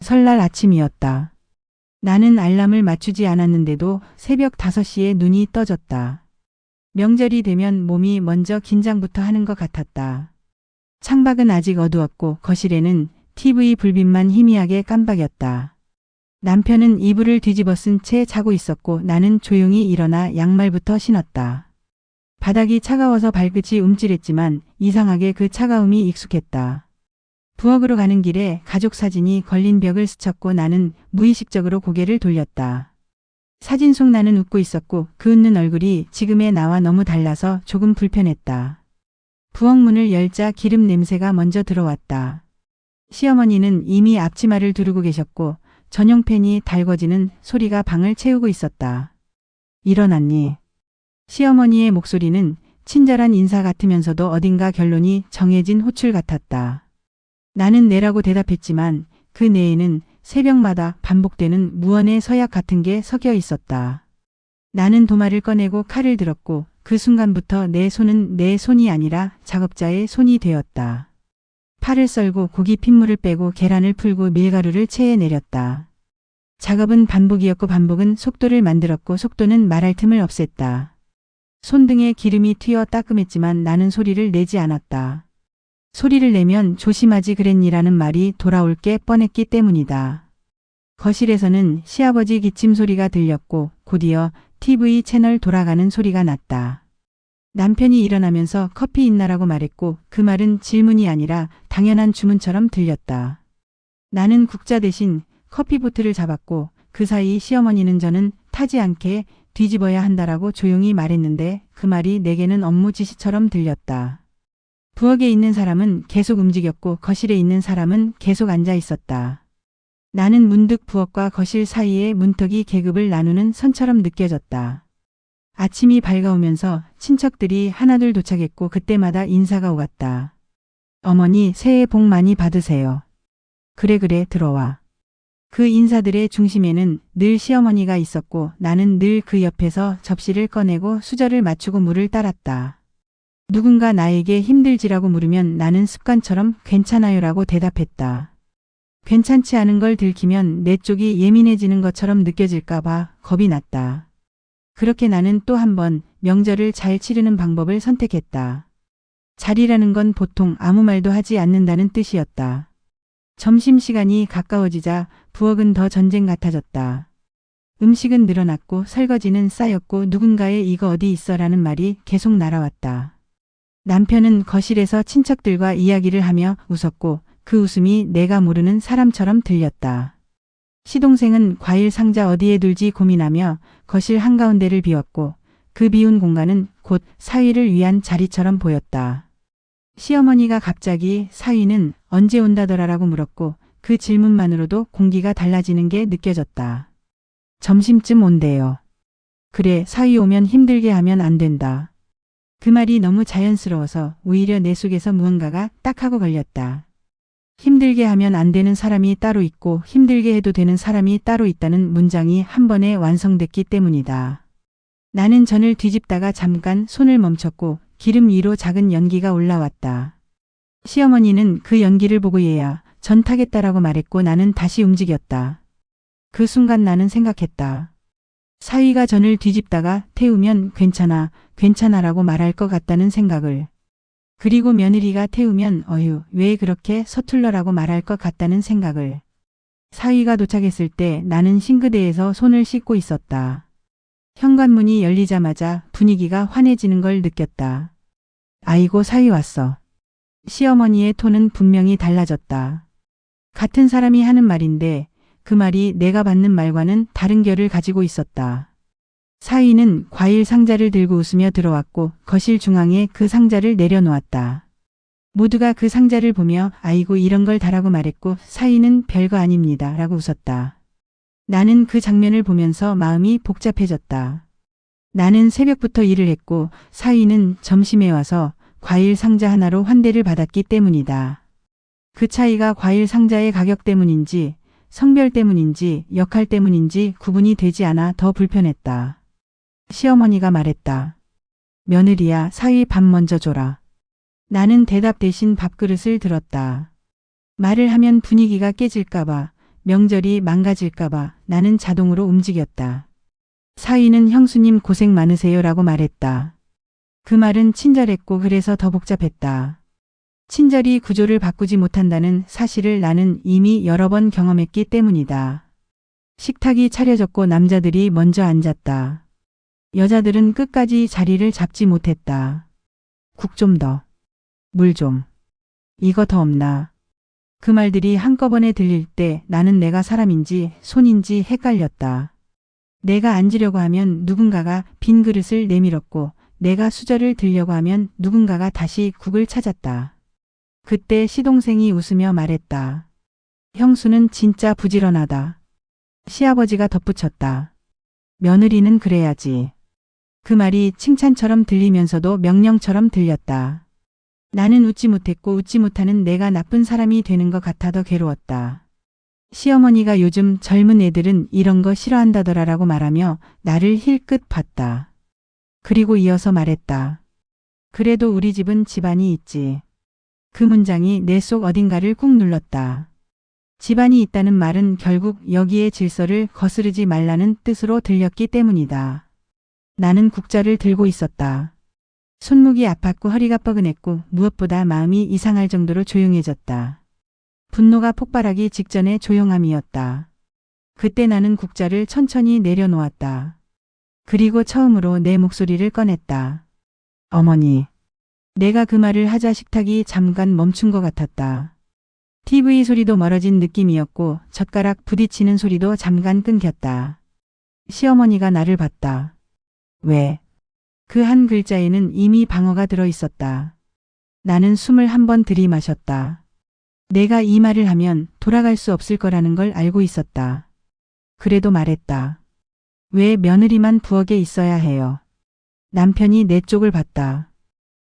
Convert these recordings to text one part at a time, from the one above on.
설날 아침이었다. 나는 알람을 맞추지 않았는데도 새벽 5시에 눈이 떠졌다. 명절이 되면 몸이 먼저 긴장부터 하는 것 같았다. 창밖은 아직 어두웠고 거실에는 TV 불빛만 희미하게 깜박였다. 남편은 이불을 뒤집어 쓴 채 자고 있었고 나는 조용히 일어나 양말부터 신었다. 바닥이 차가워서 발끝이 움찔했지만 이상하게 그 차가움이 익숙했다. 부엌으로 가는 길에 가족 사진이 걸린 벽을 스쳤고 나는 무의식적으로 고개를 돌렸다. 사진 속 나는 웃고 있었고 그 웃는 얼굴이 지금의 나와 너무 달라서 조금 불편했다. 부엌 문을 열자 기름 냄새가 먼저 들어왔다. 시어머니는 이미 앞치마를 두르고 계셨고 전용 팬이 달궈지는 소리가 방을 채우고 있었다. 일어났니? 시어머니의 목소리는 친절한 인사 같으면서도 어딘가 결론이 정해진 호출 같았다. 나는 네라고 대답했지만 그 네에는 새벽마다 반복되는 무언의 서약 같은 게 섞여 있었다. 나는 도마를 꺼내고 칼을 들었고 그 순간부터 내 손은 내 손이 아니라 작업자의 손이 되었다. 파를 썰고 고기 핏물을 빼고 계란을 풀고 밀가루를 체에 내렸다. 작업은 반복이었고 반복은 속도를 만들었고 속도는 말할 틈을 없앴다. 손등에 기름이 튀어 따끔했지만 나는 소리를 내지 않았다. 소리를 내면 조심하지 그랬니라는 말이 돌아올 게 뻔했기 때문이다. 거실에서는 시아버지 기침 소리가 들렸고 곧이어 TV 채널 돌아가는 소리가 났다. 남편이 일어나면서 커피 있나라고 말했고 그 말은 질문이 아니라 당연한 주문처럼 들렸다. 나는 국자 대신 커피 보트를 잡았고 그 사이 시어머니는 저는 타지 않게 뒤집어야 한다라고 조용히 말했는데 그 말이 내게는 업무 지시처럼 들렸다. 부엌에 있는 사람은 계속 움직였고 거실에 있는 사람은 계속 앉아 있었다. 나는 문득 부엌과 거실 사이에 문턱이 계급을 나누는 선처럼 느껴졌다. 아침이 밝아오면서 친척들이 하나둘 도착했고 그때마다 인사가 오갔다. 어머니 새해 복 많이 받으세요. 그래 들어와. 그 인사들의 중심에는 늘 시어머니가 있었고 나는 늘 그 옆에서 접시를 꺼내고 수저를 맞추고 물을 따랐다. 누군가 나에게 힘들지라고 물으면 나는 습관처럼 괜찮아요라고 대답했다. 괜찮지 않은 걸 들키면 내 쪽이 예민해지는 것처럼 느껴질까 봐 겁이 났다. 그렇게 나는 또 한 번 명절을 잘 치르는 방법을 선택했다. 잘이라는 건 보통 아무 말도 하지 않는다는 뜻이었다. 점심시간이 가까워지자 부엌은 더 전쟁 같아졌다. 음식은 늘어났고 설거지는 쌓였고 누군가의 이거 어디 있어라는 말이 계속 날아왔다. 남편은 거실에서 친척들과 이야기를 하며 웃었고 그 웃음이 내가 모르는 사람처럼 들렸다. 시동생은 과일 상자 어디에 둘지 고민하며 거실 한가운데를 비웠고 그 비운 공간은 곧 사위를 위한 자리처럼 보였다. 시어머니가 갑자기 사위는 언제 온다더라라고 물었고 그 질문만으로도 공기가 달라지는 게 느껴졌다. 점심쯤 온대요. 그래 사위 오면 힘들게 하면 안 된다. 그 말이 너무 자연스러워서 오히려 내 속에서 무언가가 딱 하고 걸렸다. 힘들게 하면 안 되는 사람이 따로 있고 힘들게 해도 되는 사람이 따로 있다는 문장이 한 번에 완성됐기 때문이다. 나는 전을 뒤집다가 잠깐 손을 멈췄고 기름 위로 작은 연기가 올라왔다. 시어머니는 그 연기를 보고 얘야 전 타겠다라고 말했고 나는 다시 움직였다. 그 순간 나는 생각했다. 사위가 전을 뒤집다가 태우면 괜찮아라고 말할 것 같다는 생각을. 그리고 며느리가 태우면 어휴 왜 그렇게 서툴러라고 말할 것 같다는 생각을. 사위가 도착했을 때 나는 싱크대에서 손을 씻고 있었다. 현관문이 열리자마자 분위기가 환해지는 걸 느꼈다. 아이고 사위 왔어. 시어머니의 톤은 분명히 달라졌다. 같은 사람이 하는 말인데 그 말이 내가 받는 말과는 다른 결을 가지고 있었다. 사위는 과일 상자를 들고 웃으며 들어왔고 거실 중앙에 그 상자를 내려놓았다. 모두가 그 상자를 보며 아이고 이런 걸 다라고 말했고 사위는 별거 아닙니다 라고 웃었다. 나는 그 장면을 보면서 마음이 복잡해졌다. 나는 새벽부터 일을 했고 사위는 점심에 와서 과일 상자 하나로 환대를 받았기 때문이다. 그 차이가 과일 상자의 가격 때문인지 성별 때문인지 역할 때문인지 구분이 되지 않아 더 불편했다. 시어머니가 말했다. 며느리야 사위 밥 먼저 줘라. 나는 대답 대신 밥그릇을 들었다. 말을 하면 분위기가 깨질까봐 명절이 망가질까봐 나는 자동으로 움직였다. 사위는 형수님 고생 많으세요라고 말했다. 그 말은 친절했고 그래서 더 복잡했다. 친절이 구조를 바꾸지 못한다는 사실을 나는 이미 여러 번 경험했기 때문이다. 식탁이 차려졌고 남자들이 먼저 앉았다. 여자들은 끝까지 자리를 잡지 못했다. 국 좀 더. 물 좀. 이거 더 없나. 그 말들이 한꺼번에 들릴 때 나는 내가 사람인지 손인지 헷갈렸다. 내가 앉으려고 하면 누군가가 빈 그릇을 내밀었고 내가 수저를 들려고 하면 누군가가 다시 국을 찾았다. 그때 시동생이 웃으며 말했다. 형수는 진짜 부지런하다. 시아버지가 덧붙였다. 며느리는 그래야지. 그 말이 칭찬처럼 들리면서도 명령처럼 들렸다. 나는 웃지 못했고 웃지 못하는 내가 나쁜 사람이 되는 것 같아 더 괴로웠다. 시어머니가 요즘 젊은 애들은 이런 거 싫어한다더라라고 말하며 나를 힐끗 봤다. 그리고 이어서 말했다. 그래도 우리 집은 집안이 있지. 그 문장이 내 속 어딘가를 꾹 눌렀다. 집안이 있다는 말은 결국 여기에 질서를 거스르지 말라는 뜻으로 들렸기 때문이다. 나는 국자를 들고 있었다. 손목이 아팠고 허리가 뻐근했고 무엇보다 마음이 이상할 정도로 조용해졌다. 분노가 폭발하기 직전의 조용함이었다. 그때 나는 국자를 천천히 내려놓았다. 그리고 처음으로 내 목소리를 꺼냈다. 어머니. 내가 그 말을 하자 식탁이 잠깐 멈춘 것 같았다. TV 소리도 멀어진 느낌이었고 젓가락 부딪히는 소리도 잠깐 끊겼다. 시어머니가 나를 봤다. 왜? 그 한 글자에는 이미 방어가 들어 있었다. 나는 숨을 한 번 들이마셨다. 내가 이 말을 하면 돌아갈 수 없을 거라는 걸 알고 있었다. 그래도 말했다. 왜 며느리만 부엌에 있어야 해요? 남편이 내 쪽을 봤다.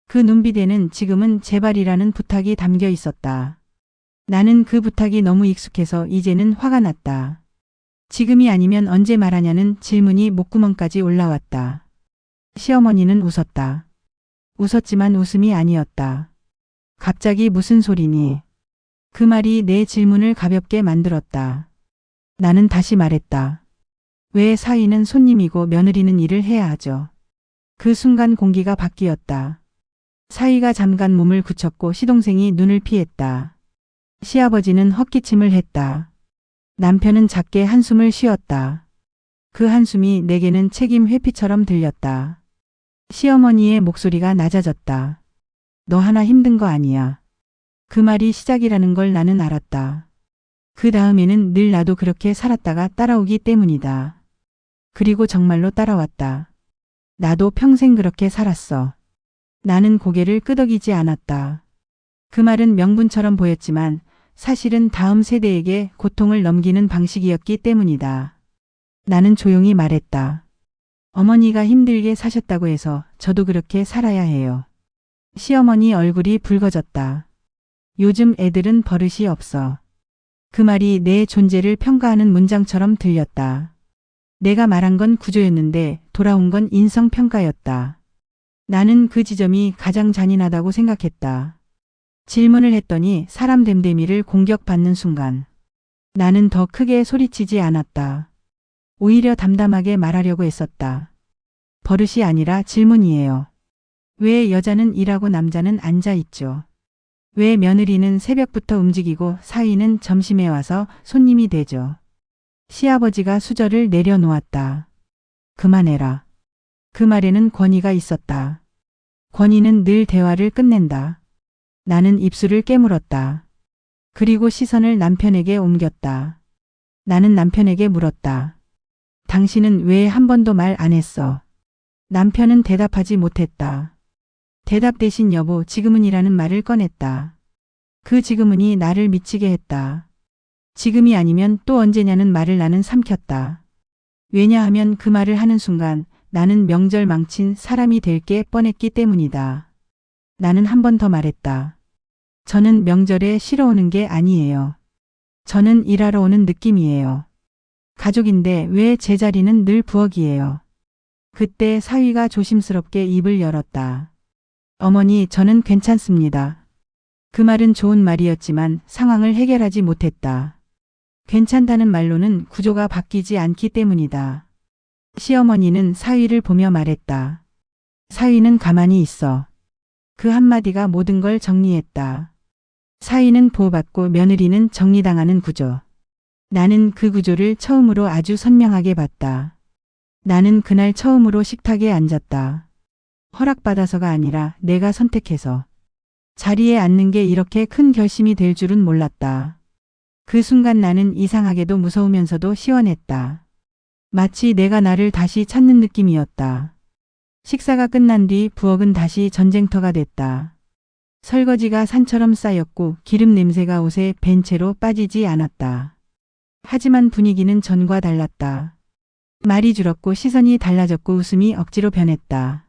그 눈빛에는 지금은 제발이라는 부탁이 담겨 있었다. 나는 그 부탁이 너무 익숙해서 이제는 화가 났다. 지금이 아니면 언제 말하냐는 질문이 목구멍까지 올라왔다. 시어머니는 웃었다. 웃었지만 웃음이 아니었다. 갑자기 무슨 소리니? 그 말이 내 질문을 가볍게 만들었다. 나는 다시 말했다. 왜 사위는 손님이고 며느리는 일을 해야 하죠? 그 순간 공기가 바뀌었다. 사위가 잠깐 몸을 굳혔고 시동생이 눈을 피했다. 시아버지는 헛기침을 했다. 남편은 작게 한숨을 쉬었다. 그 한숨이 내게는 책임 회피처럼 들렸다. 시어머니의 목소리가 낮아졌다. 너 하나 힘든 거 아니야. 그 말이 시작이라는 걸 나는 알았다. 그 다음에는 늘 나도 그렇게 살았다가 따라오기 때문이다. 그리고 정말로 따라왔다. 나도 평생 그렇게 살았어. 나는 고개를 끄덕이지 않았다. 그 말은 명분처럼 보였지만 사실은 다음 세대에게 고통을 넘기는 방식이었기 때문이다. 나는 조용히 말했다. 어머니가 힘들게 사셨다고 해서 저도 그렇게 살아야 해요. 시어머니 얼굴이 붉어졌다. 요즘 애들은 버릇이 없어. 그 말이 내 존재를 평가하는 문장처럼 들렸다. 내가 말한 건 구조였는데 돌아온 건 인성평가였다. 나는 그 지점이 가장 잔인하다고 생각했다. 질문을 했더니 사람 됨됨이를 공격받는 순간 나는 더 크게 소리치지 않았다. 오히려 담담하게 말하려고 했었다. 버릇이 아니라 질문이에요. 왜 여자는 일하고 남자는 앉아 있죠? 왜 며느리는 새벽부터 움직이고 사위는 점심에 와서 손님이 되죠? 시아버지가 수저를 내려놓았다. 그만해라. 그 말에는 권위가 있었다. 권위는 늘 대화를 끝낸다. 나는 입술을 깨물었다. 그리고 시선을 남편에게 옮겼다. 나는 남편에게 물었다. 당신은 왜 한 번도 말 안 했어? 남편은 대답하지 못했다. 대답 대신 여보 지금은이라는 말을 꺼냈다. 그 지금은이 나를 미치게 했다. 지금이 아니면 또 언제냐는 말을 나는 삼켰다. 왜냐하면 그 말을 하는 순간 나는 명절 망친 사람이 될 게 뻔했기 때문이다. 나는 한 번 더 말했다. 저는 명절에 쉬러 오는 게 아니에요. 저는 일하러 오는 느낌이에요. 가족인데 왜 제 자리는 늘 부엌이에요. 그때 사위가 조심스럽게 입을 열었다. 어머니, 저는 괜찮습니다. 그 말은 좋은 말이었지만 상황을 해결하지 못했다. 괜찮다는 말로는 구조가 바뀌지 않기 때문이다. 시어머니는 사위를 보며 말했다. 사위는 가만히 있어. 그 한마디가 모든 걸 정리했다. 사위는 보호받고 며느리는 정리당하는 구조. 나는 그 구조를 처음으로 아주 선명하게 봤다. 나는 그날 처음으로 식탁에 앉았다. 허락받아서가 아니라 내가 선택해서. 자리에 앉는 게 이렇게 큰 결심이 될 줄은 몰랐다. 그 순간 나는 이상하게도 무서우면서도 시원했다. 마치 내가 나를 다시 찾는 느낌이었다. 식사가 끝난 뒤 부엌은 다시 전쟁터가 됐다. 설거지가 산처럼 쌓였고 기름 냄새가 옷에 밴 채로 빠지지 않았다. 하지만 분위기는 전과 달랐다. 말이 줄었고 시선이 달라졌고 웃음이 억지로 변했다.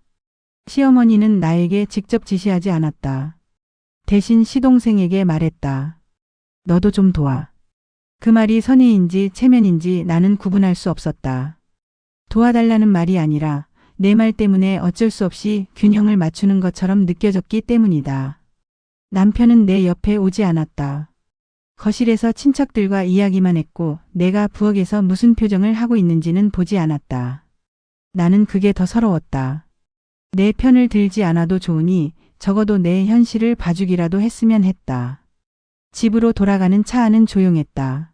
시어머니는 나에게 직접 지시하지 않았다. 대신 시동생에게 말했다. 너도 좀 도와. 그 말이 선의인지 체면인지 나는 구분할 수 없었다. 도와달라는 말이 아니라 내 말 때문에 어쩔 수 없이 균형을 맞추는 것처럼 느껴졌기 때문이다. 남편은 내 옆에 오지 않았다. 거실에서 친척들과 이야기만 했고 내가 부엌에서 무슨 표정을 하고 있는지는 보지 않았다. 나는 그게 더 서러웠다. 내 편을 들지 않아도 좋으니 적어도 내 현실을 봐주기라도 했으면 했다. 집으로 돌아가는 차 안은 조용했다.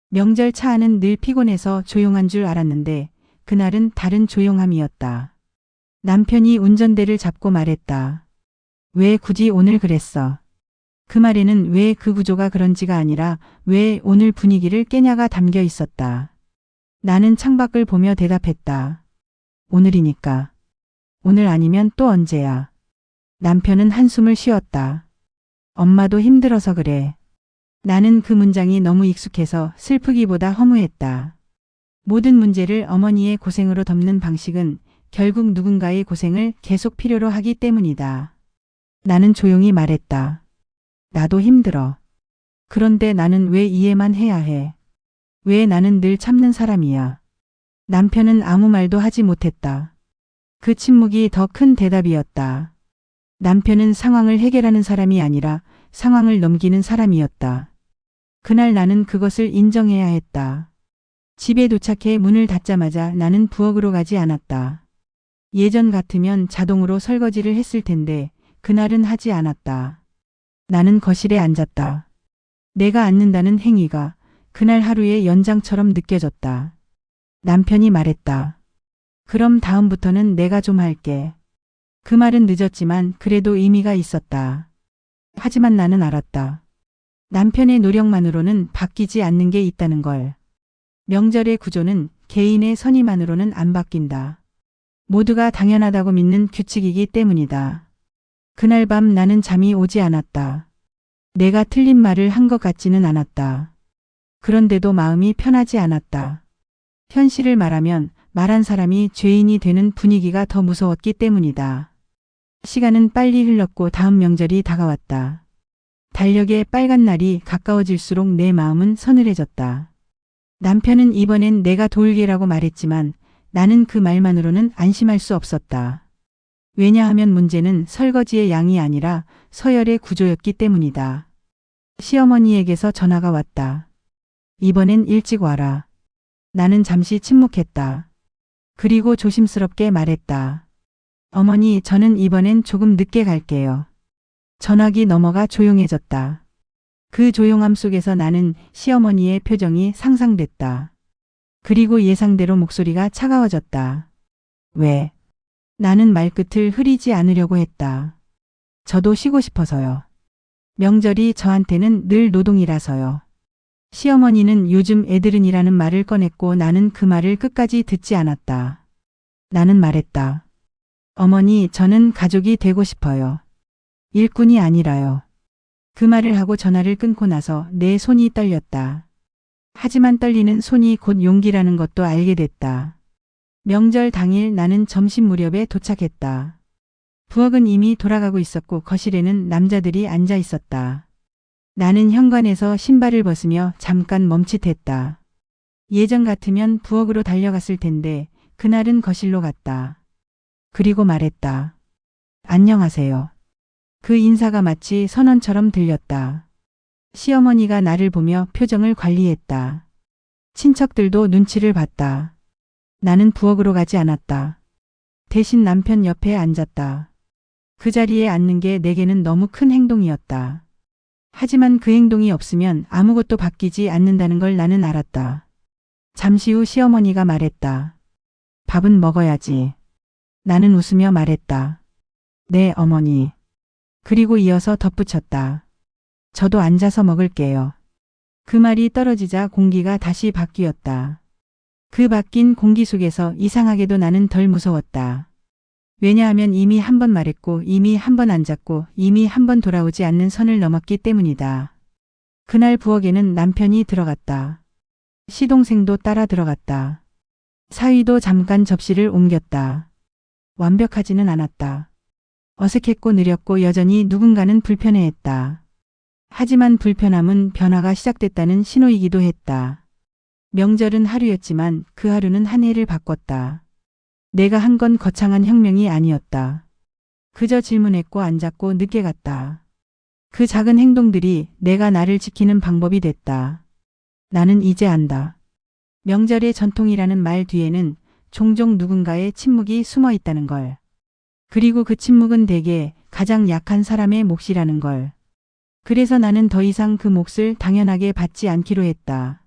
명절 차 안은 늘 피곤해서 조용한 줄 알았는데 그날은 다른 조용함이었다. 남편이 운전대를 잡고 말했다. 왜 굳이 오늘 그랬어? 그 말에는 왜 그 구조가 그런지가 아니라 왜 오늘 분위기를 깨냐가 담겨 있었다. 나는 창밖을 보며 대답했다. 오늘이니까. 오늘 아니면 또 언제야. 남편은 한숨을 쉬었다. 엄마도 힘들어서 그래. 나는 그 문장이 너무 익숙해서 슬프기보다 허무했다. 모든 문제를 어머니의 고생으로 덮는 방식은 결국 누군가의 고생을 계속 필요로 하기 때문이다. 나는 조용히 말했다. 나도 힘들어. 그런데 나는 왜 이해만 해야 해? 왜 나는 늘 참는 사람이야? 남편은 아무 말도 하지 못했다. 그 침묵이 더 큰 대답이었다. 남편은 상황을 해결하는 사람이 아니라 상황을 넘기는 사람이었다. 그날 나는 그것을 인정해야 했다. 집에 도착해 문을 닫자마자 나는 부엌으로 가지 않았다. 예전 같으면 자동으로 설거지를 했을 텐데 그날은 하지 않았다. 나는 거실에 앉았다. 내가 앉는다는 행위가 그날 하루의 연장처럼 느껴졌다. 남편이 말했다. 그럼 다음부터는 내가 좀 할게. 그 말은 늦었지만 그래도 의미가 있었다. 하지만 나는 알았다. 남편의 노력만으로는 바뀌지 않는 게 있다는 걸. 명절의 구조는 개인의 선의만으로는 안 바뀐다. 모두가 당연하다고 믿는 규칙이기 때문이다. 그날 밤 나는 잠이 오지 않았다. 내가 틀린 말을 한 것 같지는 않았다. 그런데도 마음이 편하지 않았다. 현실을 말하면 말한 사람이 죄인이 되는 분위기가 더 무서웠기 때문이다. 시간은 빨리 흘렀고 다음 명절이 다가왔다. 달력의 빨간 날이 가까워질수록 내 마음은 서늘해졌다. 남편은 이번엔 내가 도울게라고 말했지만 나는 그 말만으로는 안심할 수 없었다. 왜냐하면 문제는 설거지의 양이 아니라 서열의 구조였기 때문이다. 시어머니에게서 전화가 왔다. 이번엔 일찍 와라. 나는 잠시 침묵했다. 그리고 조심스럽게 말했다. 어머니, 저는 이번엔 조금 늦게 갈게요. 전화기 넘어가 조용해졌다. 그 조용함 속에서 나는 시어머니의 표정이 상상됐다. 그리고 예상대로 목소리가 차가워졌다. 왜? 나는 말끝을 흐리지 않으려고 했다. 저도 쉬고 싶어서요. 명절이 저한테는 늘 노동이라서요. 시어머니는 요즘 애들은이라는 말을 꺼냈고 나는 그 말을 끝까지 듣지 않았다. 나는 말했다. 어머니, 저는 가족이 되고 싶어요. 일꾼이 아니라요. 그 말을 하고 전화를 끊고 나서 내 손이 떨렸다. 하지만 떨리는 손이 곧 용기라는 것도 알게 됐다. 명절 당일 나는 점심 무렵에 도착했다. 부엌은 이미 돌아가고 있었고 거실에는 남자들이 앉아 있었다. 나는 현관에서 신발을 벗으며 잠깐 멈칫했다. 예전 같으면 부엌으로 달려갔을 텐데 그날은 거실로 갔다. 그리고 말했다. 안녕하세요. 그 인사가 마치 선언처럼 들렸다. 시어머니가 나를 보며 표정을 관리했다. 친척들도 눈치를 봤다. 나는 부엌으로 가지 않았다. 대신 남편 옆에 앉았다. 그 자리에 앉는 게 내게는 너무 큰 행동이었다. 하지만 그 행동이 없으면 아무것도 바뀌지 않는다는 걸 나는 알았다. 잠시 후 시어머니가 말했다. 밥은 먹어야지. 나는 웃으며 말했다. 네, 어머니. 그리고 이어서 덧붙였다. 저도 앉아서 먹을게요. 그 말이 떨어지자 공기가 다시 바뀌었다. 그 바뀐 공기 속에서 이상하게도 나는 덜 무서웠다. 왜냐하면 이미 한 번 말했고 이미 한 번 앉았고 이미 한 번 돌아오지 않는 선을 넘었기 때문이다. 그날 부엌에는 남편이 들어갔다. 시동생도 따라 들어갔다. 사위도 잠깐 접시를 옮겼다. 완벽하지는 않았다. 어색했고 느렸고 여전히 누군가는 불편해했다. 하지만 불편함은 변화가 시작됐다는 신호이기도 했다. 명절은 하루였지만 그 하루는 한 해를 바꿨다. 내가 한 건 거창한 혁명이 아니었다. 그저 질문했고 앉았고 늦게 갔다. 그 작은 행동들이 내가 나를 지키는 방법이 됐다. 나는 이제 안다. 명절의 전통이라는 말 뒤에는 종종 누군가의 침묵이 숨어 있다는 걸. 그리고 그 침묵은 대개 가장 약한 사람의 몫이라는 걸. 그래서 나는 더 이상 그 몫을 당연하게 받지 않기로 했다.